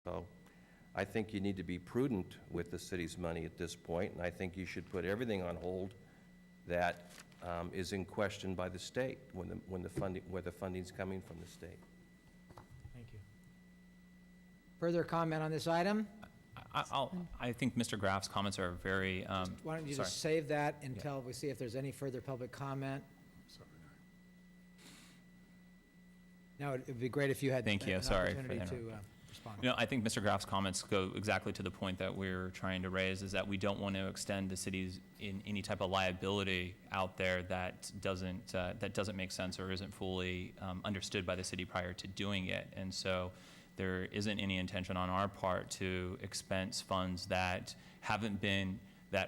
So I think you need to be prudent with the city's money at this point, and I think you should put everything on hold that is in question by the state when the funding's coming from the state. Thank you. Further comment on this item? I think Mr. Graff's comments are very, Why don't you sorry. just save that until we see if there's any further public comment? No, it'd be great if you had Thank you. an Sorry for opportunity the to respond. You know, I think Mr. Graff's comments go exactly to the point that we're trying to raise, is that we don't want to extend the cities in any type of liability out there that doesn't make sense or isn't fully understood by the city prior to doing it. And so there isn't any intention on our part to expense funds that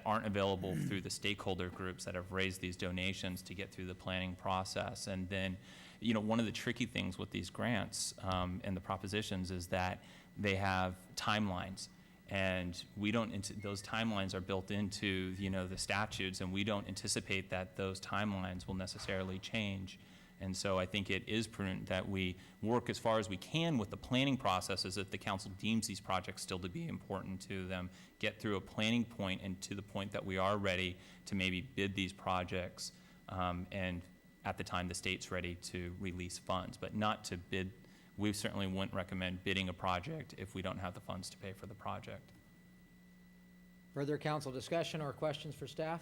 aren't available through the stakeholder groups that have raised these donations to get through the planning process. And then, you know, one of the tricky things with these grants and the propositions is that they have timelines, and those timelines are built into, you know, the statutes, and we don't anticipate that those timelines will necessarily change. And so I think it is prudent that we work as far as we can with the planning processes if the council deems these projects still to be important to them, get through a planning point and to the point that we are ready to maybe bid these projects, and at the time the state's ready to release funds, but not to bid. We certainly wouldn't recommend bidding a project if we don't have the funds to pay for the project. Further council discussion or questions for staff?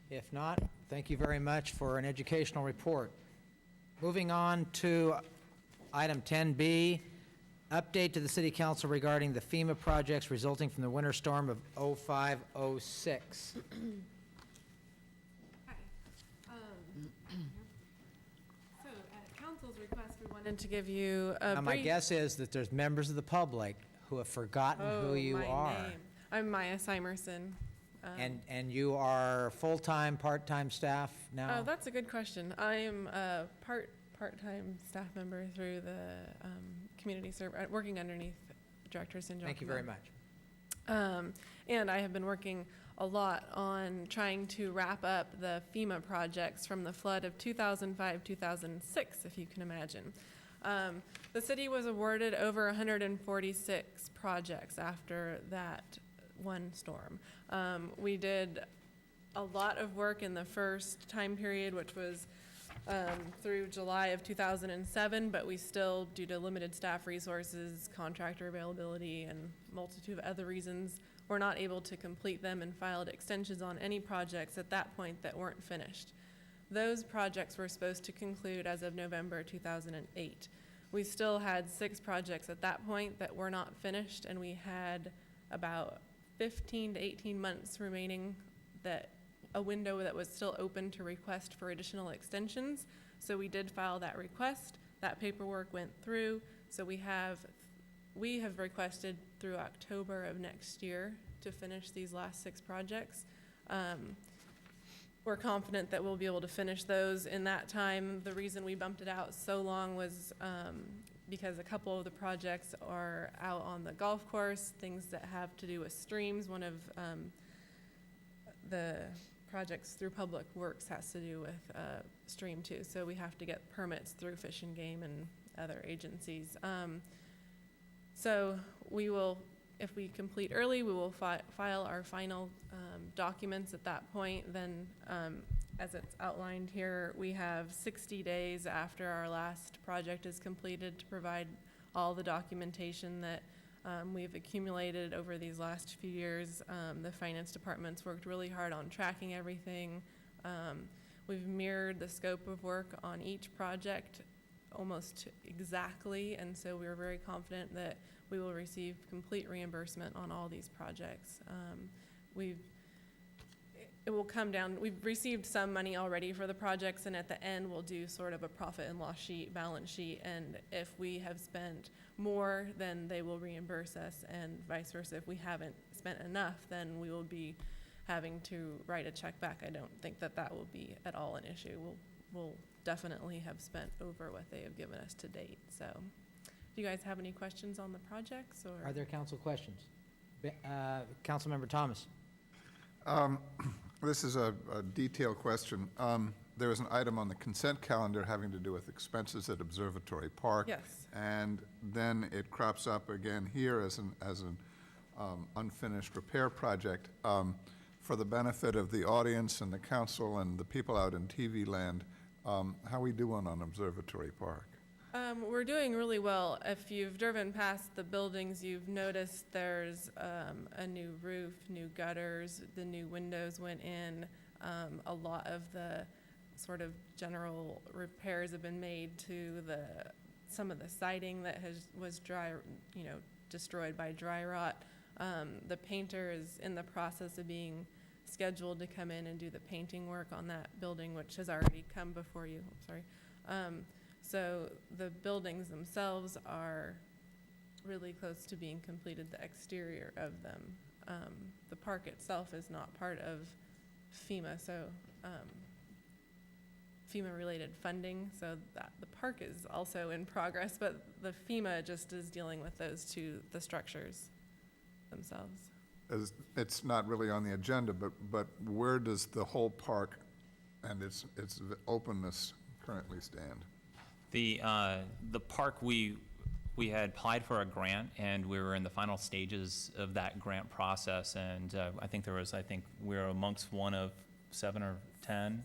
If not, thank you very much for an educational report. Moving on to item 10B, update to the City Council regarding the FEMA projects resulting from the winter storm of 05-06. So at council's request, we wanted to give you a Now, my brief. guess is that there's members of the public who have forgotten who you my are. name. I'm Maya Simerson. And you are full-time, part-time staff now? Oh, that's a good question. I am a part-time staff member through the community service, working underneath Director St. John. Thank you very much. And I have been working a lot on trying to wrap up the FEMA projects from the flood of 2005-2006, if you can imagine. The city was awarded over 146 projects after that one storm. We did a lot of work in the first time period, which was through July of 2007, but we still, due to limited staff resources, contractor availability, and multitude of other reasons, were not able to complete them and filed extensions on any projects at that point that weren't finished. Those projects were supposed to conclude as of November 2008. We still had 6 projects at that point that were not finished, and we had about 15 to 18 months remaining, that a window that was still open to request for additional extensions. So we did file that request. That paperwork went through. So we have requested through October of next year to finish these last 6 projects. We're confident that we'll be able to finish those in that time. The reason we bumped it out so long was because a couple of the projects are out on the golf course, things that have to do with streams. One of the projects through Public Works has to do with stream too, so we have to get permits through Fish and Game and other agencies. So we will, if we complete early, we will file our final documents at that point. Then, as it's outlined here, we have 60 days after our last project is completed to provide all the documentation that we've accumulated over these last few years. The finance department's worked really hard on tracking everything. We've mirrored the scope of work on each project almost exactly, and so we're very confident that we will receive complete reimbursement on all these projects. It will come down, we've received some money already for the projects, and at the end we'll do sort of a profit and loss sheet, balance sheet, and if we have spent more, then they will reimburse us, and vice versa. If we haven't spent enough, then we will be having to write a check back. I don't think that that will be at all an issue. We'll definitely have spent over what they have given us to date. So, do you guys have any questions on the projects? Or Are there council questions? Councilmember Thomas. This is a detailed question. there was an item on the consent calendar having to do with expenses at Observatory Park. Yes. And then it crops up again here as an unfinished repair project. For the benefit of the audience and the council and the people out in TV land, how we doing on Observatory Park? We're doing really well. If you've driven past the buildings, you've noticed there's a new roof, new gutters, the new windows went in. A lot of the sort of general repairs have been made to some of the siding that was dry, destroyed by dry rot. The painter is in the process of being scheduled to come in and do the painting work on that building, which has already come before you. I'm sorry. So the buildings themselves are really close to being completed, the exterior of them. The park itself is not part of FEMA, so FEMA-related funding, so that the park is also in progress, but the FEMA just is dealing with those two, the structures themselves. It's not really on the agenda, but where does the whole park and its openness currently stand? The park, we had applied for a grant, and we were in the final stages of that grant process, and I think we were amongst one of 7 or 10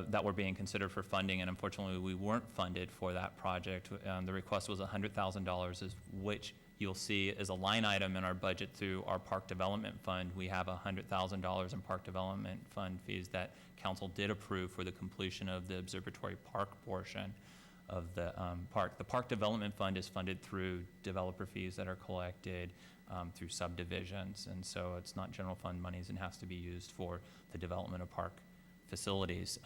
that were being considered for funding, and unfortunately, we weren't funded for that project. The request was $100,000, which you'll see is a line item in our budget through our Park Development Fund. We have $100,000 in Park Development Fund fees that council did approve for the completion of the Observatory Park portion of the park. The Park Development Fund is funded through developer fees that are collected through subdivisions, and so it's not general fund monies and has to be used for the development of park facilities.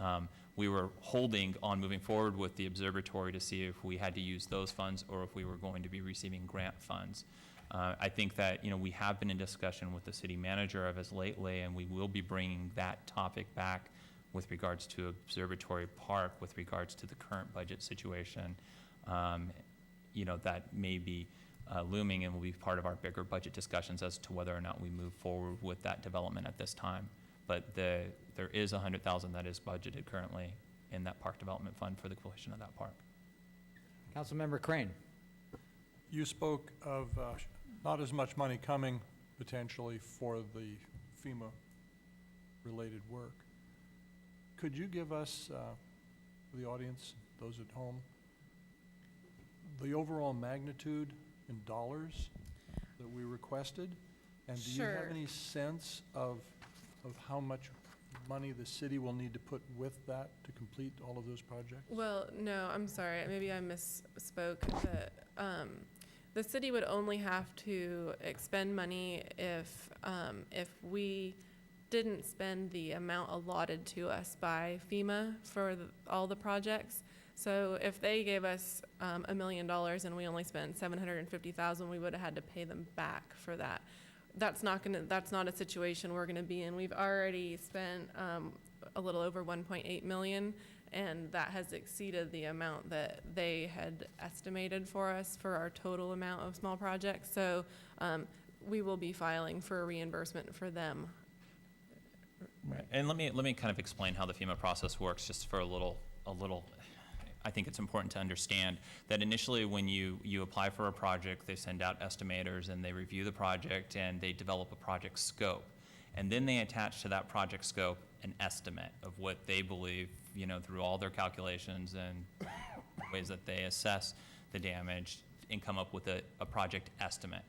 We were holding on moving forward with the observatory to see if we had to use those funds or if we were going to be receiving grant funds. I think that we have been in discussion with the city manager of us lately, and we will be bringing that topic back with regards to Observatory Park, with regards to the current budget situation. That may be looming and will be part of our bigger budget discussions as to whether or not we move forward with that development at this time. But there is $100,000 that is budgeted currently in that Park Development Fund for the completion of that park. Councilmember Crane. You spoke of not as much money coming potentially for the FEMA-related work. Could you give us, the audience, those at home, the overall magnitude in dollars that we requested? And do you have any sense of how much money the city will need to put with that to complete all of those projects? Well, no, I'm sorry. Maybe I misspoke. The city would only have to expend money if we didn't spend the amount allotted to us by FEMA for all the projects. So if they gave us $1 million and we only spent $750,000, we would have had to pay them back for that. That's not a situation we're gonna be in. We've already spent a little over 1.8 million, and that has exceeded the amount that they had estimated for us for our total amount of small projects. So we will be filing for a reimbursement for them. Right. And let me kind of explain how the FEMA process works, just for a little. I think it's important to understand that initially when you apply for a project, they send out estimators and they review the project and they develop a project scope. And then they attach to that project scope an estimate of what they believe, through all their calculations and ways that they assess the damage, and come up with a project estimate.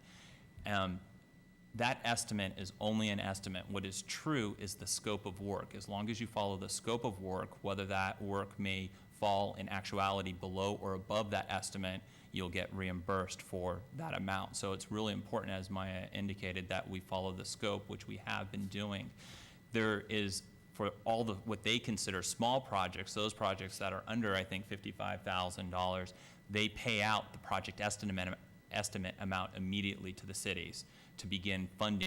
That estimate is only an estimate. What is true is the scope of work. As long as you follow the scope of work, whether that work may fall in actuality below or above that estimate, you'll get reimbursed for that amount. So it's really important, as Maya indicated, that we follow the scope, which we have been doing. There is, for all what they consider small projects, those projects that are under, I think, $55,000, they pay out the project estimate amount immediately to the cities to begin funding